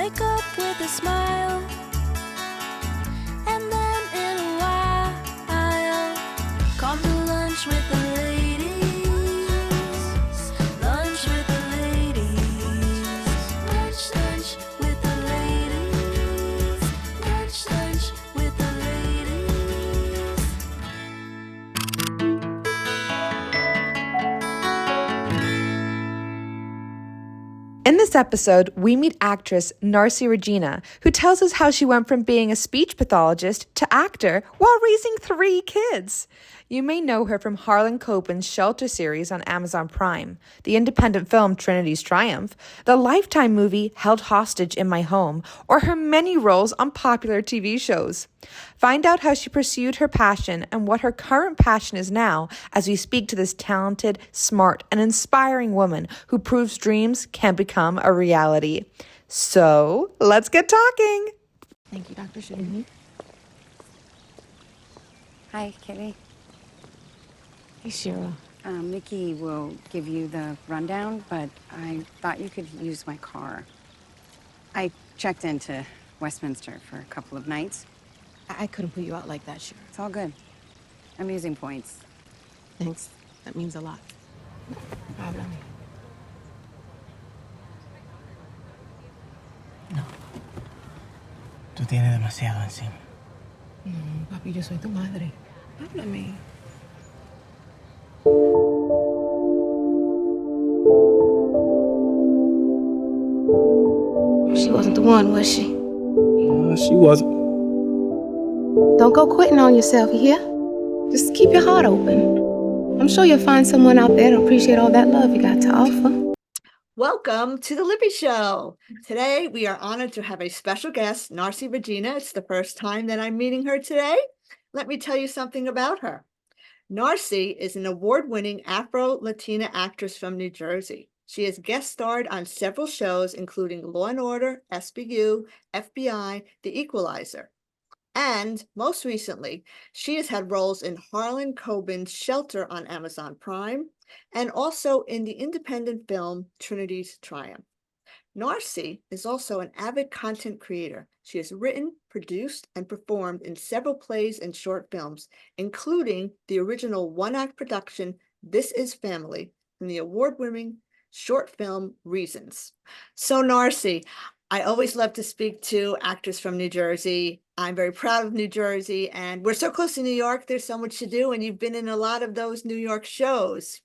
wake up with a smile, and then in a while come to lunch with the ladies. Lunch with the ladies. Lunch with the ladies. Lunch with the ladies. In this episode, we meet actress Narcy Regina, who tells us how she went from being a speech pathologist to actor while raising 3 kids. You may know her from Harlan Coben's Shelter series on Amazon Prime, the independent film Trinity's Triumph, the Lifetime movie Held Hostage in My Home, or her many roles on popular TV shows. Find out how she pursued her passion and what her current passion is now as we speak to this talented, smart, and inspiring woman who proves dreams can become a reality. So, let's get talking. Thank you, Dr. Shouldn't. Hi, Kitty. Hey, Shira. Mickey will give you the rundown, but I thought you could use my car. I checked into Westminster for a couple of nights. I couldn't put you out like that, Shira. It's all good. I'm using points. Thanks. That means a lot. No problem. No. Tú tienes demasiado encima. Papi, yo soy tu madre. Háblame. She wasn't the one, was she? She wasn't. Don't go quitting on yourself, you hear? Just keep your heart open. I'm sure you'll find someone out there to appreciate all that love you got to offer. Welcome to the Libby Show. Today, we are honored to have a special guest, Narci Regina. It's the first time that I'm meeting her today. Let me tell you something about her. Narci is an award-winning Afro-Latina actress from New Jersey. She has guest starred on several shows, including Law & Order, SBU, FBI, The Equalizer. And most recently, she has had roles in Harlan Coben's Shelter on Amazon Prime, and also in the independent film Trinity's Triumph. Narci is also an avid content creator. She has written, produced, and performed in several plays and short films, including the original one-act production This Is Family and the award-winning short film Reasons. So Narci, I always love to speak to actors from New Jersey. I'm very proud of New Jersey, and we're so close to New York. There's so much to do, and you've been in a lot of those New York shows.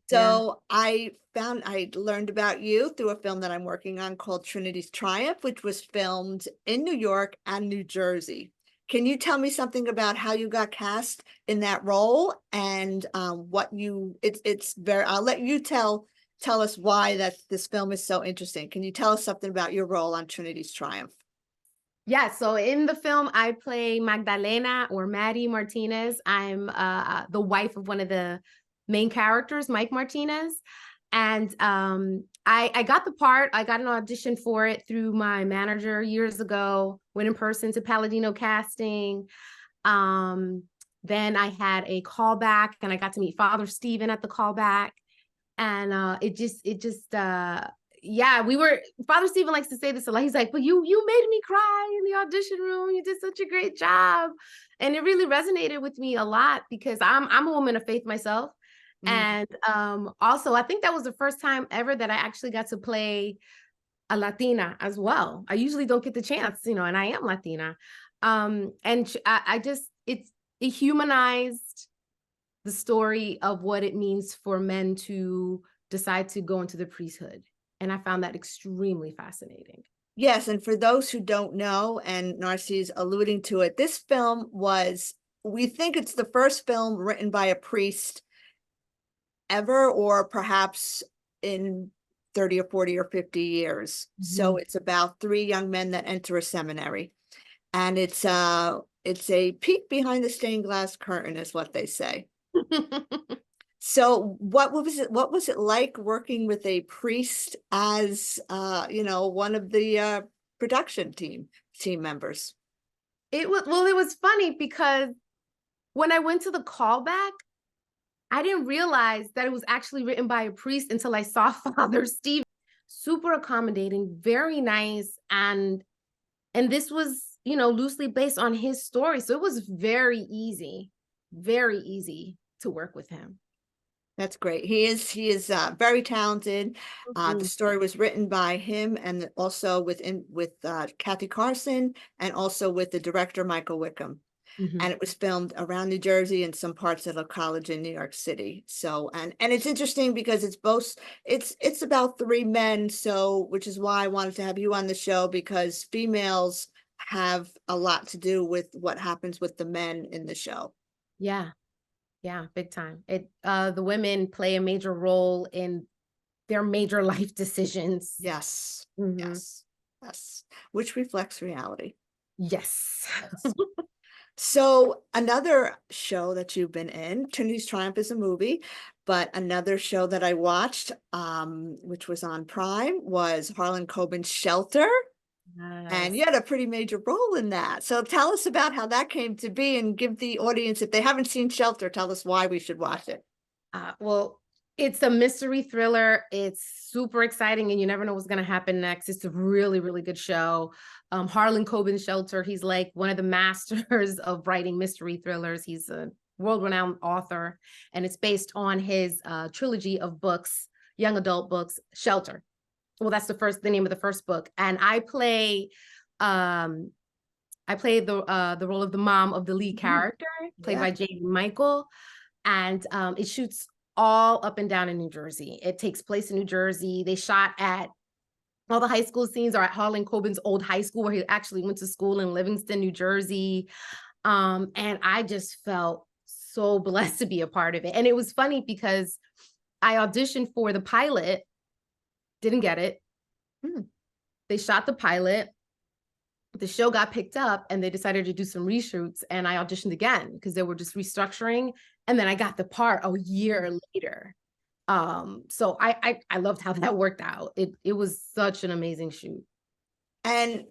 So I learned about you through a film that I'm working on called Trinity's Triumph, which was filmed in New York and New Jersey. Can you tell me something about how you got cast in that role and I'll let you tell us why this film is so interesting. Can you tell us something about your role on Trinity's Triumph? Yeah, so in the film, I play Magdalena or Maddie Martinez. I'm the wife of one of the main characters, Mike Martinez. And I got the part. I got an audition for it through my manager years ago, went in person to Palladino casting. Then I had a callback and I got to meet Father Stephen at the callback. And Father Stephen likes to say this a lot. He's like, but you made me cry in the audition room. You did such a great job. And it really resonated with me a lot because I'm a woman of faith myself. And also, I think that was the first time ever that I actually got to play a Latina as well. I usually don't get the chance, and I am Latina. It humanized the story of what it means for men to decide to go into the priesthood. And I found that extremely fascinating. Yes, and for those who don't know, and Narci's alluding to it, this film we think it's the first film written by a priest ever, or perhaps in 30 or 40 or 50 years. So it's about 3 young men that enter a seminary. And it's a peek behind the stained glass curtain is what they say. So what was it like working with a priest as one of the production team members? It was funny because when I went to the callback, I didn't realize that it was actually written by a priest until I saw Father Stephen. super accommodating, very nice. And this was, you know, loosely based on his story. So it was very easy to work with him. That's great. He is very talented. The story was written by him and also with Kathy Carson and also with the director Michael Wickham. Mhm. And it was filmed around New Jersey and some parts of a college in New York City. So, and it's interesting because it's about three men. So, which is why I wanted to have you on the show, because females have a lot to do with what happens with the men in the show. Yeah. Yeah, big time. The women play a major role in their major life decisions. Yes, Mhm. yes, yes, which reflects reality. Yes. So another show that you've been in, Trinity's Triumph is a movie, but another show that I watched, which was on Prime, was Harlan Coben's Shelter. And you had a pretty major role in that. So tell us about how that came to be and give the audience, if they haven't seen Shelter, tell us why we should watch it. Well, it's a mystery thriller. It's super exciting and you never know what's going to happen next. It's a really, really good show. Harlan Coben Shelter, he's like one of the masters of writing mystery thrillers. He's a world-renowned author, and it's based on his trilogy of books, young adult books, Shelter. Well, that's the name of the first book. And I play the role of the mom of the lead character, played by J.D. Michael. And it shoots all up and down in New Jersey. It takes place in New Jersey. They shot at all the high school scenes are at Harlan Coben's old high school, where he actually went to school in Livingston, New Jersey. And I just felt so blessed to be a part of it. And it was funny because I auditioned for the pilot, didn't get it. They shot the pilot. The show got picked up and they decided to do some reshoots, and I auditioned again because they were just restructuring. And then I got the part a year later. So I loved how that worked out. It was such an amazing shoot. And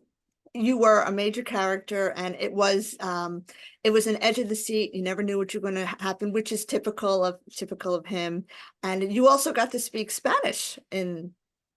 you were a major character, and it was an edge of the seat. You never knew what you were going to happen, which is typical of him. And you also got to speak Spanish in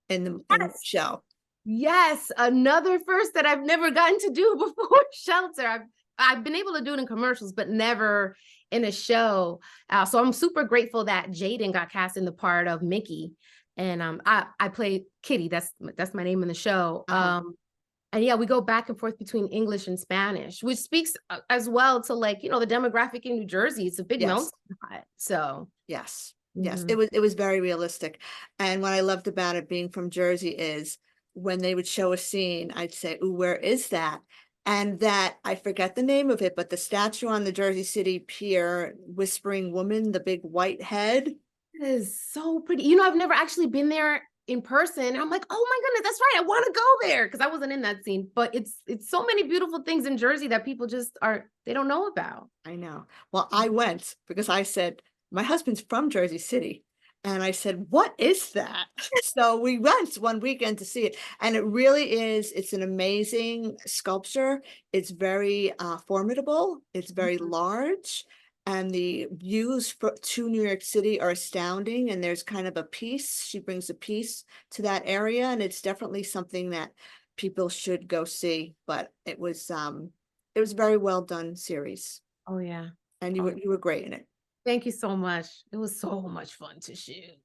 the show. Yes, another first that I've never gotten to do before Shelter. I've been able to do it in commercials, but never in a show. So I'm super grateful that Jaden got cast in the part of Mickey, and I play Kitty. That's my name in the show. And yeah, we go back and forth between English and Spanish, which speaks as well to, like, you know, the demographic in New Jersey. It's a big melting pot. So yes, it was very realistic. And what I loved about it being from Jersey is when they would show a scene, I'd say, "Ooh, where is that?" And that, I forget the name of it, but the statue on the Jersey City Pier, Whispering Woman, the big white head. It is so pretty. You know, I've never actually been there in person. I'm like, oh my goodness, that's right. I want to go there, because I wasn't in that scene. But it's so many beautiful things in Jersey that people just they don't know about. I know. Well, I went because I said, my husband's from Jersey City. And I said, what is that? So we went one weekend to see it. And it really is, it's an amazing sculpture. It's very formidable. It's very large. And the views to New York City are astounding. And there's kind of a peace. She brings a peace to that area. And it's definitely something that people should go see. But it was a very well done series. Oh yeah. And you were great in it. Thank you so much. It was so much fun to shoot.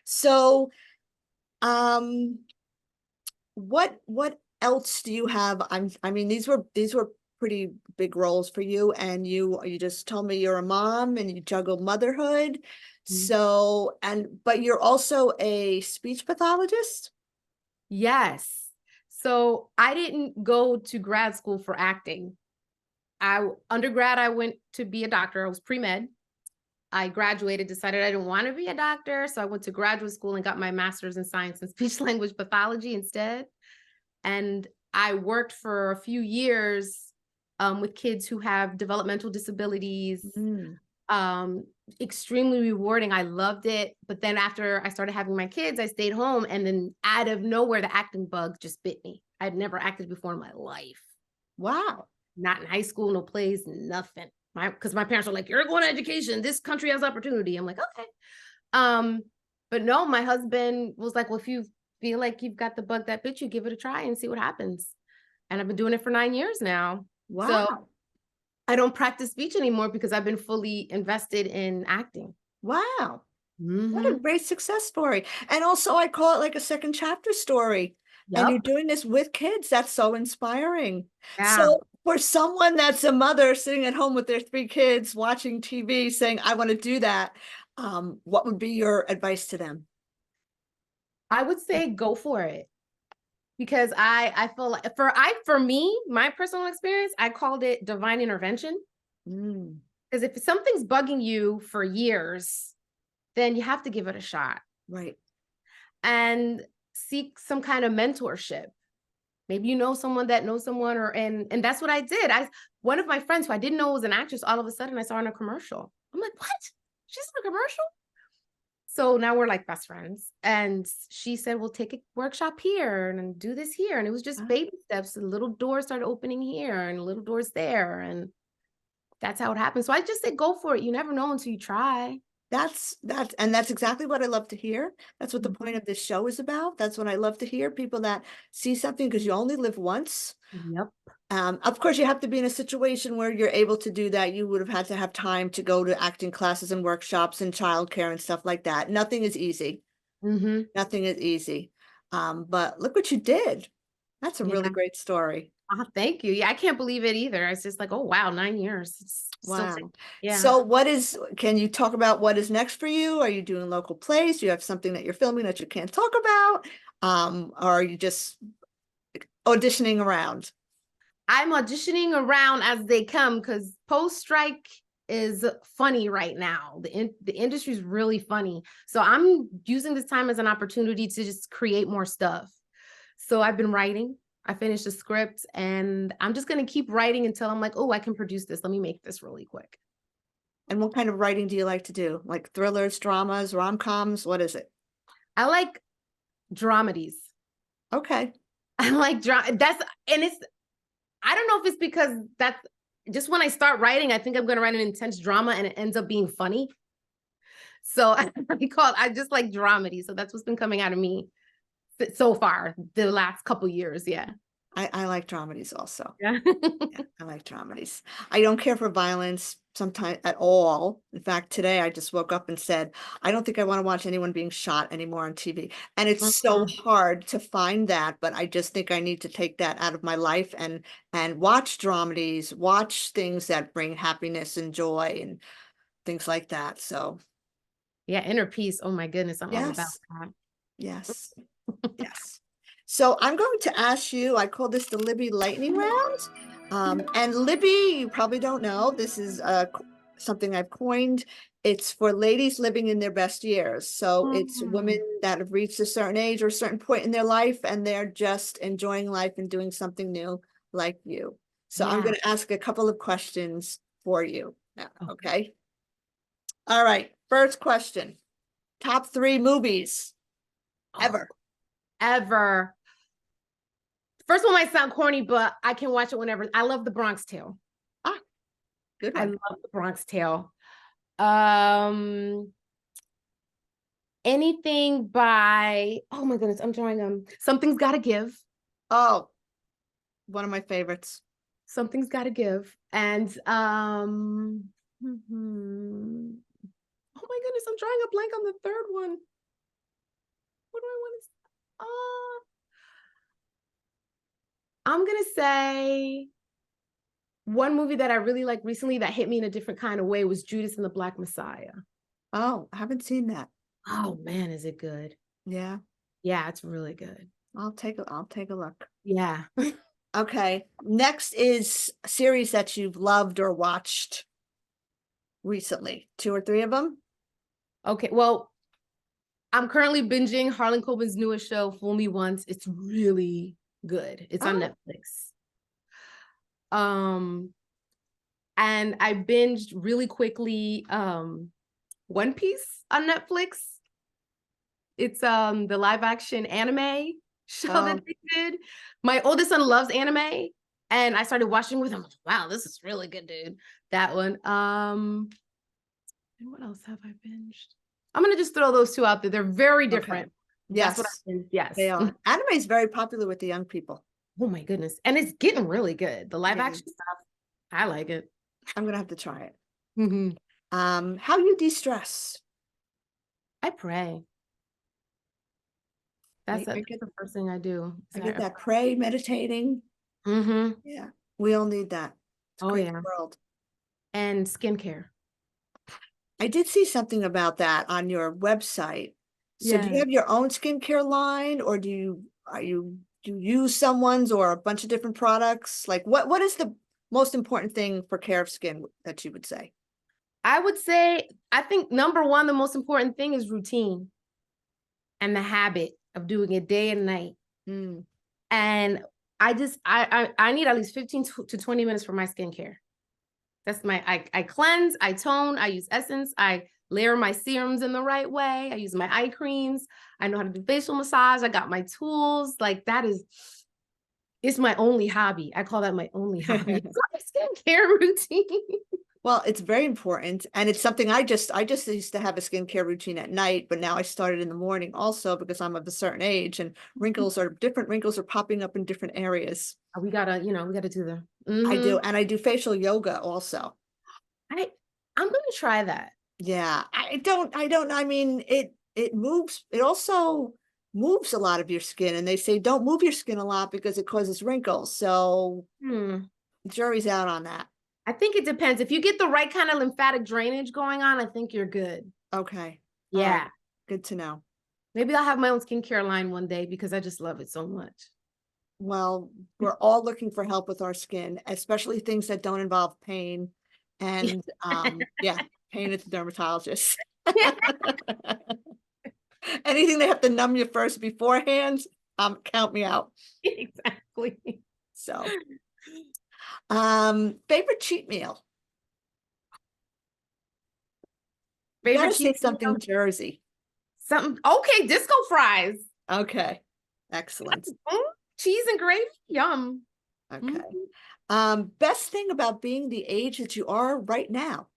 So, what else do you have? I mean, these were pretty big roles for you, and you just told me you're a mom and you juggle motherhood. So, but you're also a speech pathologist? Yes. So I didn't go to grad school for acting. Undergrad, I went to be a doctor. I was pre-med. I graduated, decided I didn't want to be a doctor. So I went to graduate school and got my master's in science and speech language pathology instead. And I worked for a few years with kids who have developmental disabilities. Extremely rewarding. I loved it. But then after I started having my kids, I stayed home, and then out of nowhere, the acting bug just bit me. I'd never acted before in my life. Wow. Not in high school, no plays, nothing. Because my parents were like, you're going to education. This country has opportunity. I'm like, okay. But But no, my husband was like, well, if you feel like you've got the bug that bit you, give it a try and see what happens. And I've been doing it for 9 years now. So Wow. I don't practice speech anymore because I've been fully invested in acting. Wow. What a Mhm. great success story. And also, I call it like a second chapter story. And you're Yep. doing this with kids. That's so inspiring. Yeah. So, for someone that's a mother sitting at home with their 3 kids watching TV saying, I want to do that, what would be your advice to them? I would say go for it. Because I feel like for me, my personal experience, I called it divine intervention. Mm, Because if something's bugging you for years, then you have to give it a shot right. and seek some kind of mentorship. Maybe you know someone that knows someone, or and that's what I did. One of my friends who I didn't know was an actress, all of a sudden I saw her in a commercial. I'm like, what? She's in a commercial? So now we're like best friends. And she said, well, take a workshop here and do this here. And it was just Ah, baby steps. And little doors started opening here and little doors there. And that's how it happened. So I just say, go for it. You never know until you try. That's exactly what I love to hear. That's what the point Mhm. of this show is about. That's what I love to hear. People that see something, because you only live once. Yep. Of course, you have to be in a situation where you're able to do that. You would have had to have time to go to acting classes and workshops and childcare and stuff like that. Nothing is easy. Mm-hmm. Nothing is easy. But look what you did. That's a really Yeah. great story. Thank you. Yeah, I can't believe it either. It's just like, oh wow, 9 years. It's still Wow. yeah. So can you talk about what is next for you? Are you doing local plays? Do you have something that you're filming that you can't talk about? Or are you just auditioning around? I'm auditioning around as they come because post-strike is funny right now. The industry is really funny. So I'm using this time as an opportunity to just create more stuff. So I've been writing. I finished a script and I'm just going to keep writing until I'm like, oh, I can produce this. Let me make this really quick. And what kind of writing do you like to do? Like thrillers, dramas, rom-coms? What is it? I like dramedies. Okay. I like I don't know if it's because that's just when I start writing, I think I'm going to write an intense drama and it ends up being funny. So I just like dramedy. So that's what's been coming out of me so far the last couple years. Yeah. I like dramedies also. Yeah. Yeah, I like dramedies. I don't care for violence sometimes at all. In fact, today I just woke up and said, I don't think I want to watch anyone being shot anymore on TV. And it's so Mhm. hard to find that, but I just think I need to take that out of my life and watch dramedies, watch things that bring happiness and joy and things like that. So Yeah. Inner peace. Oh my goodness. I'm all about yes, that. yes, yes. So I'm going to ask you, I call this the Libby lightning round. And Libby, you probably don't know, this is something I've coined. It's for ladies living in their best years. So it's women Mm. that have reached a certain age or a certain point in their life, and they're just enjoying life and doing something new like you. So I'm Yeah. going to ask a couple of questions for you now, Oh, okay? All right, first question. Top 3 movies ever. ever. First one might sound corny, but I can watch it whenever. I love The Bronx Tale. Ah, good I one. love The Bronx Tale. Um, anything by, oh my goodness, I'm drawing Something's Gotta Give. Oh, one of my favorites. Something's Gotta Give. And oh my goodness, I'm drawing a blank on the third one. What do I want to I'm gonna say one movie that I really like recently that hit me in a different kind of way was Judas and the Black Messiah. Oh, I haven't seen that. Oh man, is it good? Yeah, Yeah, it's really good. I'll take a look. Yeah. Okay. Next is a series that you've loved or watched recently. 2 or 3 of them? Okay, well, I'm currently binging Harlan Coben's newest show, Fool Me Once. It's really good. It's on Oh, Netflix. Um, and I binged really quickly One Piece on Netflix. It's the live action anime show that oh, they did. My oldest son loves anime, and I started watching with him. Wow, this is really good, dude. That one. And what else have I binged? I'm gonna just throw those two out there. They're very different. That's what Yes, I think. Yes. they are. Anime is very popular with the young people. Oh my goodness. And it's getting really good. The live Yeah. action stuff, I like it. I'm gonna have to try it. Mm-hmm. How you de-stress? I pray. That's I the first thing I do. I get that pray, meditating. Mm-hmm. Yeah, we all need that. It's a Oh crazy yeah. world. And skincare. I did see something about that on your website. So do you Yeah. have your own skincare line, or do you use someone's or a bunch of different products? Like what is the most important thing for care of skin that you would say? I would say, I think number one, the most important thing is routine and the habit of doing it day and night. Mm. And I need at least 15 to 20 minutes for my skincare. That's I cleanse, I tone, I use essence, I layer my serums in the right way, I use my eye creams, I know how to do facial massage, I got my tools. Like it's my only hobby. I call that my only hobby. It's my skincare routine. Well, it's very important, and it's something I just used to have a skincare routine at night, but now I started in the morning also because I'm of a certain age, and different wrinkles are popping up in different areas. We gotta do the. I do, and I do facial yoga also. I'm gonna try that. Yeah, I mean, it moves, it also moves a lot of your skin, and they say don't move your skin a lot because it causes wrinkles. So jury's out on that. I think it depends. If you get the right kind of lymphatic drainage going on, I think you're good. Okay. Yeah. All right. Good to know. Maybe I'll have my own skincare line one day because I just love it so much. Well, we're all looking for help with our skin, especially things that don't involve pain. And yeah, pain at the dermatologist. Anything they have to numb you first beforehand, count me out. Exactly. So favorite cheat meal? You Favorite gotta say cheese something meal? Jersey. Something okay, disco fries. Okay, excellent. Cheese and gravy, yum. Okay. Best thing about being the age that you are right now?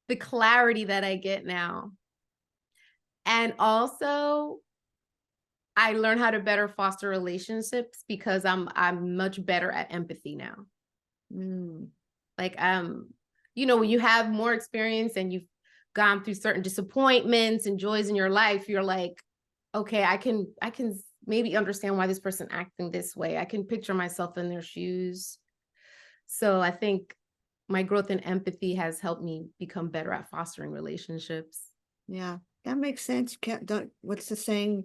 The clarity that I get now. And also I learn how to better foster relationships because I'm much better at empathy now. Like you know, when you have more experience and you've gone through certain disappointments and joys in your life, you're like, okay, I can maybe understand why this person acting this way. I can picture myself in their shoes. So I think my growth in empathy has helped me become better at fostering relationships. Yeah, that makes sense. You don't, what's the saying?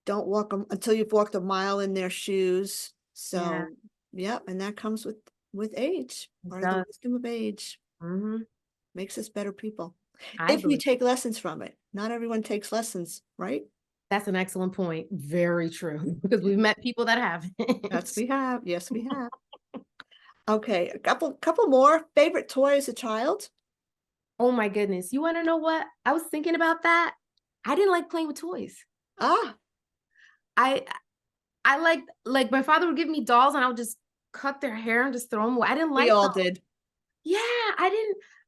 Don't walk until you've walked a mile in their shoes. So, yeah, and that comes with age, or the wisdom of age. Makes us better people. If we take lessons from it. Not everyone takes lessons, right? That's an excellent point. Very true. Because we've met people that have. Yes, we have. Yes, we have. Okay, a couple more. Favorite toy as a child? Oh my goodness. You want to know what? I was thinking about that. I didn't like playing with toys. I like my father would give me dolls and I would just cut their hair and just throw them away. I didn't like We all them. did. Yeah,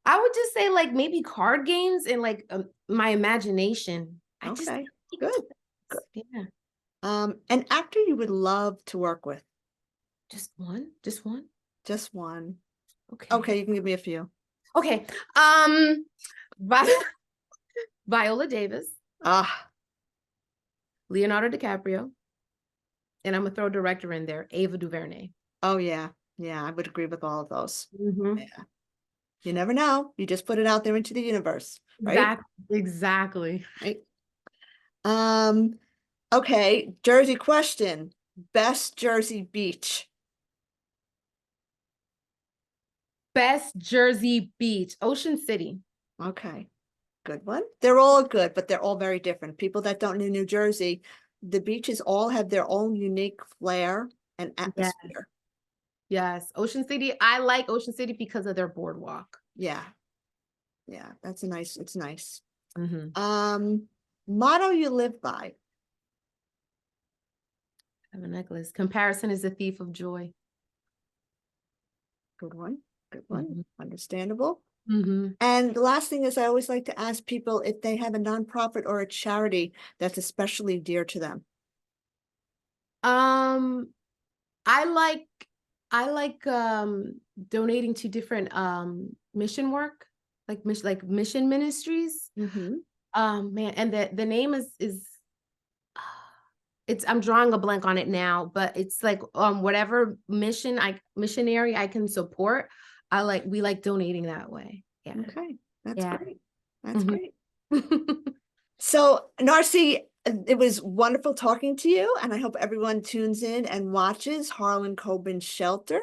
I would just say like maybe card games and like my imagination. Okay, good. Yeah. An actor you would love to work with? Just one? Just one? Just one. Okay. Okay, you can give me a few. Okay. Viola Davis. Leonardo DiCaprio. And I'm gonna throw a director in there, Ava DuVernay. Oh yeah. Yeah, I would agree with all of those. Yeah. You never know. You just put it out there into the universe, right? Exactly. Right. Okay, Jersey question. Best Jersey beach. Best Jersey beach, Ocean City. Okay, good one. They're all good, but they're all very different. People that don't know New Jersey, the beaches all have their own unique flair and atmosphere. Yes, Ocean City. I like Ocean City because of their boardwalk. Yeah. Yeah, it's nice. Motto you live by? I have a necklace. Comparison is the thief of joy. Good one. Good one. Understandable. Mhm. And the last thing is I always like to ask people if they have a nonprofit or a charity that's especially dear to them. Um, I like donating to different mission work, like mission ministries. Mm-hmm. Man, and the name is it's I'm drawing a blank on it now, but it's like whatever missionary I can support, we like donating that way. Yeah. Okay, that's Yeah. great. That's Mhm. great. So, Narcy, it was wonderful talking to you, and I hope everyone tunes in and watches Harlan Coben's Shelter.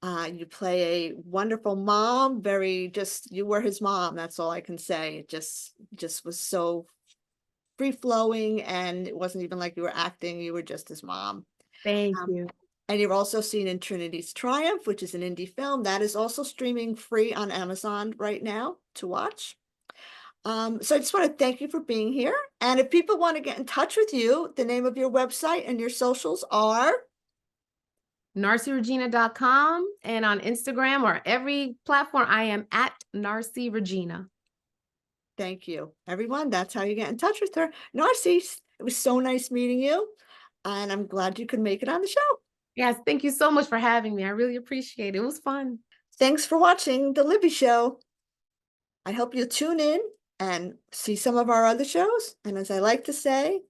You play a wonderful mom, you were his mom. That's all I can say. It just was so free flowing, and it wasn't even like you were acting. You were just his mom. Thank Um, you. and you're also seen in Trinity's Triumph, which is an indie film that is also streaming free on Amazon right now to watch. So I just want to thank you for being here. And if people want to get in touch with you, the name of your website and your socials are? NarcyRegina.com, and on Instagram or every platform, I am at Narcy Regina. Thank you, everyone. That's how you get in touch with her. Narcy, it was so nice meeting you, and I'm glad you could make it on the show. Yes, thank you so much for having me. I really appreciate it. It was fun. Thanks for watching The Libby Show. I hope you'll tune in and see some of our other shows. And as I like to say,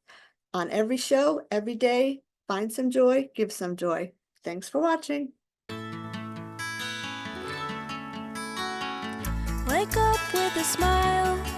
on every show, every day, find some joy, give some joy. Thanks for watching. Wake up with a smile.